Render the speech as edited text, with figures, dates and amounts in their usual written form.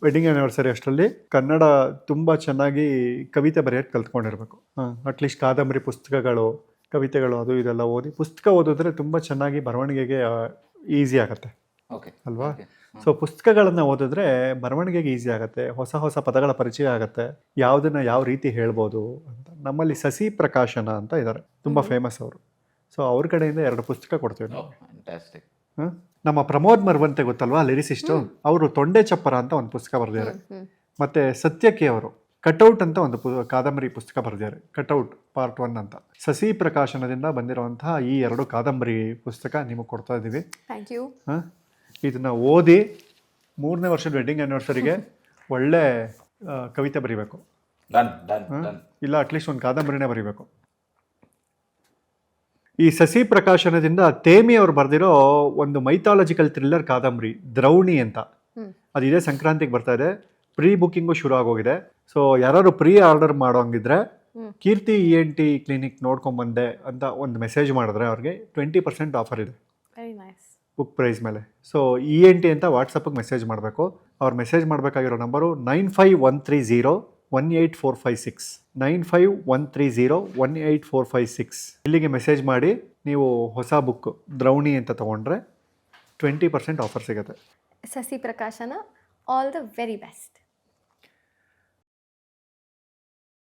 Wedding anniversary ಅಷ್ಟರಲ್ಲಿ ಕನ್ನಡ ತುಂಬ ಚೆನ್ನಾಗಿ ಕವಿತೆ ಬರೆಯೋಕ್ಕೆ ಕಲ್ತ್ಕೊಂಡಿರ್ಬೇಕು. ಅಟ್ಲೀಸ್ಟ್ ಕಾದಂಬರಿ ಪುಸ್ತಕಗಳು, ಕವಿತೆಗಳು ಅದು ಇದೆಲ್ಲ ಓದಿ ಪುಸ್ತಕ ಓದಿದ್ರೆ ತುಂಬ ಚೆನ್ನಾಗಿ ಬರವಣಿಗೆಗೆ ಈಸಿ ಆಗುತ್ತೆ ಓಕೆ ಅಲ್ವಾ? ಸೊ ಪುಸ್ತಕಗಳನ್ನು ಓದಿದ್ರೆ ಬರವಣಿಗೆಗೆ ಈಸಿ ಆಗುತ್ತೆ, ಹೊಸ ಹೊಸ ಪದಗಳ ಪರಿಚಯ ಆಗುತ್ತೆ, ಯಾವುದನ್ನು ಯಾವ ರೀತಿ ಹೇಳ್ಬೋದು ಅಂತ. ನಮ್ಮಲ್ಲಿ ಸಸಿ ಪ್ರಕಾಶನ ಅಂತ ಇದ್ದಾರೆ, ತುಂಬ ಫೇಮಸ್ ಅವರು. ಸೊ ಅವ್ರ ಕಡೆಯಿಂದ 2 ಪುಸ್ತಕ ಕೊಡ್ತೀವಿ ನಾವು. ಫ್ಯಾಂಟಾಸ್ಟಿಕ್. ನಮ್ಮ ಪ್ರಮೋದ್ ಮರ್ವಂತೆ ಗೊತ್ತಲ್ವಾ, ಲಿರಿಸಿಸ್ಟು, ಅವರು ತೊಂಡೆ ಚಪ್ಪರ ಅಂತ ಒಂದು ಪುಸ್ತಕ ಬರೆದಿದ್ದಾರೆ. ಮತ್ತು ಸತ್ಯಕ್ಕೆ ಅವರು ಕಟೌಟ್ ಅಂತ ಒಂದು ಕಾದಂಬರಿ ಪುಸ್ತಕ ಬರೆದಿದ್ದಾರೆ, ಕಟೌಟ್ ಪಾರ್ಟ್ 1 ಅಂತ. ಸಸಿ ಪ್ರಕಾಶನದಿಂದ ಬಂದಿರುವಂತಹ ಈ 2 ಕಾದಂಬರಿ ಪುಸ್ತಕ ನಿಮಗೆ ಕೊಡ್ತಾ ಇದ್ದೀವಿ. Thank you. ಇದನ್ನ ಓದಿ 3ನೇ ವರ್ಷದ ವೆಡ್ಡಿಂಗ್ ಆ್ಯನಿವರ್ಸರಿಗೆ ಒಳ್ಳೆ ಕವಿತೆ ಬರೀಬೇಕು, ಇಲ್ಲ ಅಟ್ಲೀಸ್ಟ್ ಒಂದು ಕಾದಂಬರಿನೇ ಬರೀಬೇಕು. ಈ ಸಸಿ ಪ್ರಕಾಶನದಿಂದ ತೇಮಿ ಅವ್ರು ಬರೆದಿರೋ ಒಂದು ಮೈಥಾಲಜಿಕಲ್ ಥ್ರಿಲ್ಲರ್ ಕಾದಂಬರಿ ದ್ರೌಣಿ ಅಂತ, ಅದಿದೆ, ಸಂಕ್ರಾಂತಿಗೆ ಬರ್ತಾ ಇದೆ. ಪ್ರೀ ಬುಕ್ಕಿಂಗು ಶುರು ಆಗೋಗಿದೆ. ಸೊ ಯಾರು ಪ್ರೀ ಆರ್ಡರ್ ಮಾಡೋಂಗಿದ್ರೆ ಕೀರ್ತಿ ENT ಕ್ಲಿನಿಕ್ ನೋಡ್ಕೊಂಬಂದೆ ಅಂತ ಒಂದು ಮೆಸೇಜ್ ಮಾಡಿದ್ರೆ ಅವ್ರಿಗೆ 20% ಆಫರ್ ಇದೆ ವೆರಿ ನೈಸ್ ಬುಕ್ ಪ್ರೈಸ್ ಮೇಲೆ. ಸೊ ENT ಅಂತ ವಾಟ್ಸಪ್ಗೆ ಮೆಸೇಜ್ ಮಾಡಬೇಕು. ಅವ್ರು ಮೆಸೇಜ್ ಮಾಡಬೇಕಾಗಿರೋ ನಂಬರು 9513018456 9513018456. ಇಲ್ಲಿಗೆ ಮೆಸೇಜ್ ಮಾಡಿ ನೀವು ಹೊಸ ಬುಕ್ ದ್ರೌಣಿ ಅಂತ ತೊಗೊಂಡ್ರೆ 20% ಆಫರ್ ಸಿಗುತ್ತೆ. ಸಸಿ ಪ್ರಕಾಶನ, ಆಲ್ ದ ವೆರಿ ಬೆಸ್ಟ್.